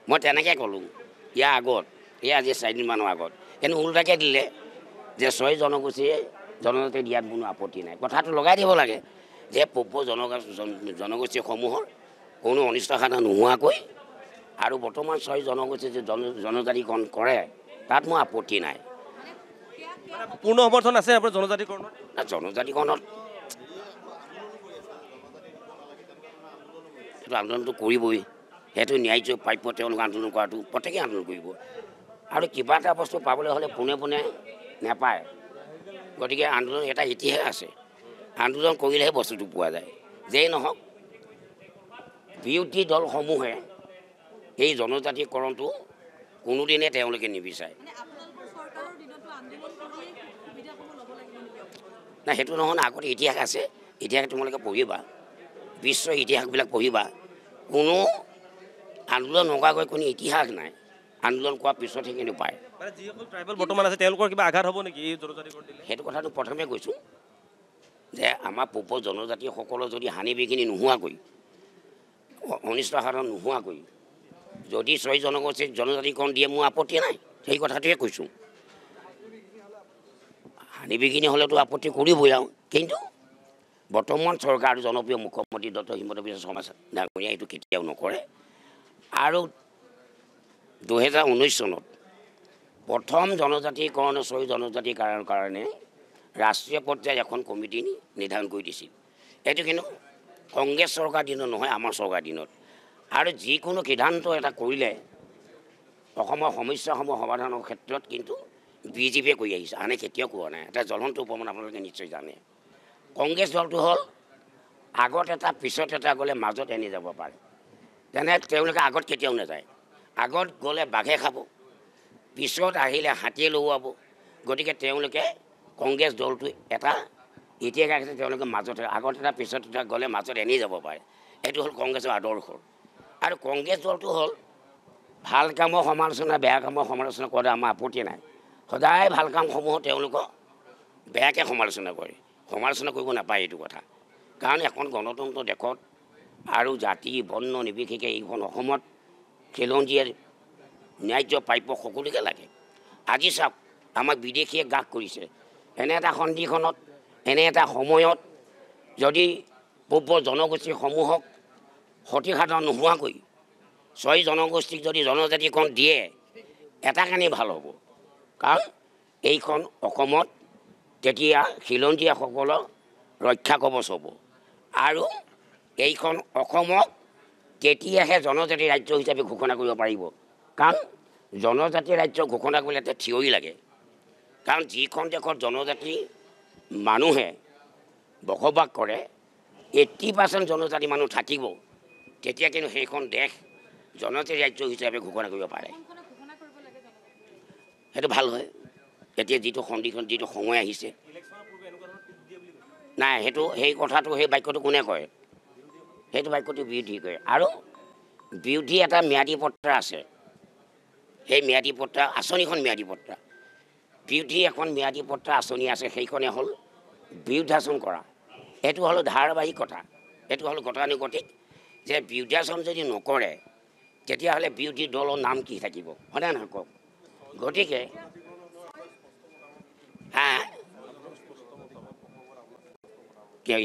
মই তেনেকৈ ক'লোঁ ইয়াৰ আগত এই আজি 4 দিনমানৰ আগত কিন্তু ওলোটাকৈ দিলে যে 6 জনগোষ্ঠীয়ে জনজাতি দিয়াত কোনো আপত্তি নাই কথাটো লগাই দিব লাগে যে পূব জনগোষ্ঠীসমূহৰ কোনো অনিষ্ট সাধন নোহোৱাকৈ আৰু বৰ্তমান 6 জনগোষ্ঠী যে জনজাতিকৰণ কৰে তাত মোৰ আপত্তি নাই পূৰ্ণ সমৰ্থন আছে আপোনাৰ জনজাতিকৰণত জনজাতিকৰণত সেইটো আন্দোলনটো কৰিবই সেইটো ন্যায্য প্ৰাপ্য তেওঁলোকে আন্দোলন কৰাটো প্ৰত্যেকেই আন্দোলন কৰিব আৰু কিবা এটা বস্তু পাবলৈ হ'লে পোনে পোনে নাপায় গতিকে আন্দোলন এটা ইতিহাস আছে আন্দোলন কৰিলেহে বস্তুটো পোৱা যায় যেই নহওক বিৰোধী দলসমূহে এই জনজাতিকৰণটো কোনোদিনে তেওঁলোকে নিবিচাৰে নাই সেইটো নহয় আগতে ইতিহাস আছে ইতিহাস তোমালোকে পঢ়িবা বিশ্ব ইতিহাসবিলাক পঢ়িবা কোনো আন্দোলন নকৰাকৈ কোনো ইতিহাস নাই আন্দোলন কৰাৰ পিছতহে কিন্তু পায় যিসকল ট্ৰাইবেল বৰ্তমান আছে তেওঁলোকৰ কিবা আঘাত হ'ব নেকি এই জনজাতিকৰণ দিলে সেইটো কথাটো প্ৰথমে কৈছোঁ যে আমাৰ পূব জনজাতিসকলৰ যদি হানি বিঘিনি নোহোৱাকৈ অনিষ্ট সাধন নোহোৱাকৈ যদি 6 জনগোষ্ঠীক জনজাতিকৰণ দিয়ে মোৰ আপত্তি নাই সেই কথাটোৱে কৈছোঁ হানি বিঘিনি হ'লেতো আপত্তি কৰিবই আৰু কিন্তু বৰ্তমান চৰকাৰ জনপ্ৰিয় মুখ্যমন্ত্ৰী ডক্টৰ হিমন্ত বিশ্ব শৰ্মা ডাঙৰীয়া এইটো কেতিয়াও নকৰে আৰু 2019 চনত প্ৰথম জনজাতিকৰণ 6 জনজাতিৰ কাৰণে ৰাষ্ট্ৰীয় পৰ্যায়ত এখন কমিটি নিৰ্ধাৰণ কৰি দিছিল এইটো কিন্তু কংগ্ৰেছ চৰকাৰ দিনত নহয় আমাৰ চৰকাৰ দিনত আৰু যিকোনো সিদ্ধান্ত এটা কৰিলে অসমৰ সমস্যাসমূহ সমাধানৰ ক্ষেত্ৰত কিন্তু বিজেপিয়ে কৰি আহিছে আনে কেতিয়াও কোৱা নাই এটা জ্বলন্ত উপমান আপোনালোকে নিশ্চয় জানে কংগ্ৰেছ দলটো হ'ল আগত এটা পিছত এটা গ'লে মাজত এনে যাব পাৰে তেনে তেওঁলোকে আগত কেতিয়াও নাযায় আগত গ'লে বাঘে খাব পিছত আহিলে হাতীয়ে লওৱাব গতিকে তেওঁলোকে কংগ্ৰেছ দলটো এটা এতিয়া আছে তেওঁলোকে মাজত আগত এটা পিছত এটা গ'লে মাজত এনেই যাব পাৰে এইটো হ'ল কংগ্ৰেছৰ আদৰ্শ আৰু কংগ্ৰেছ দলটো হ'ল ভাল কামৰ সমালোচনা বেয়া কামৰ সমালোচনা কৰাত আমাৰ আপত্তি নাই সদায় ভাল কামসমূহ তেওঁলোকক বেয়াকৈ সমালোচনা কৰে সমালোচনা কৰিব নাপায় এইটো কথা কাৰণ এখন গণতন্ত্ৰ দেশত আৰু জাতি বৰ্ণ নিৰ্বিশেষে এইখন অসমত খিলঞ্জীয়ে ন্যায্য প্ৰাপ্য সকলোকে লাগে আজি চাওক আমাক বিদেশীয়ে গ্ৰাস কৰিছে এনে এটা সন্ধিখনত এনে এটা সময়ত যদি পূব জনগোষ্ঠীসমূহক ক্ষতিসাধন নোহোৱাকৈ 6 জনগোষ্ঠীক যদি জনজাতিকৰণ দিয়ে এটা কাৰণেই ভাল হ'ব কাৰণ এইখন অসমত তেতিয়া খিলঞ্জীয়াসকলৰ ৰক্ষা কৱচ হ'ব আৰু এইখন অসমক তেতিয়াহে জনজাতি ৰাজ্য হিচাপে ঘোষণা কৰিব পাৰিব কাৰণ জনজাতি ৰাজ্য ঘোষণা কৰিলে এটা থিয়ৰী লাগে কাৰণ যিখন দেশত জনজাতি মানুহে বসবাস কৰে 80% জনজাতি মানুহ থাকিব তেতিয়া কিন্তু সেইখন দেশ জনজাতি ৰাজ্য হিচাপে ঘোষণা কৰিব পাৰে সেইটো ভাল হয় এতিয়া যিটো সন্ধিখন যিটো সময় আহিছে নাই সেইটো সেই কথাটো সেই বাক্যটো কোনে কয় সেইটো বাক্যটো বিৰোধী কৰে আৰু বিৰোধী এটা ম্যাদী পত্তা আছে সেই ম্যাদী পত্তা আঁচনিখন ম্যাদী পত্তা বিৰোধী এখন ম্যাদী পত্তা আঁচনি আছে সেইখনে হ'ল বিৰোধাচৰণ কৰা এইটো হ'ল ধাৰাবাহিক কথা এইটো হ'ল গতানুগতিক যে বিৰোধাচৰণ যদি নকৰে তেতিয়াহ'লে বিৰোধী দলৰ নাম কি থাকিব হয়নে নহয় কওক গতিকে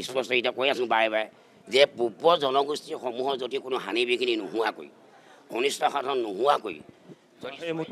স্পষ্ট এতিয়া কৈ আছোঁ বাৰে বাৰে যে পূব জনগোষ্ঠীসমূহৰ যদি কোনো হানি বিঘিনি নোহোৱাকৈ অনিষ্ট সাধন নোহোৱাকৈ যদি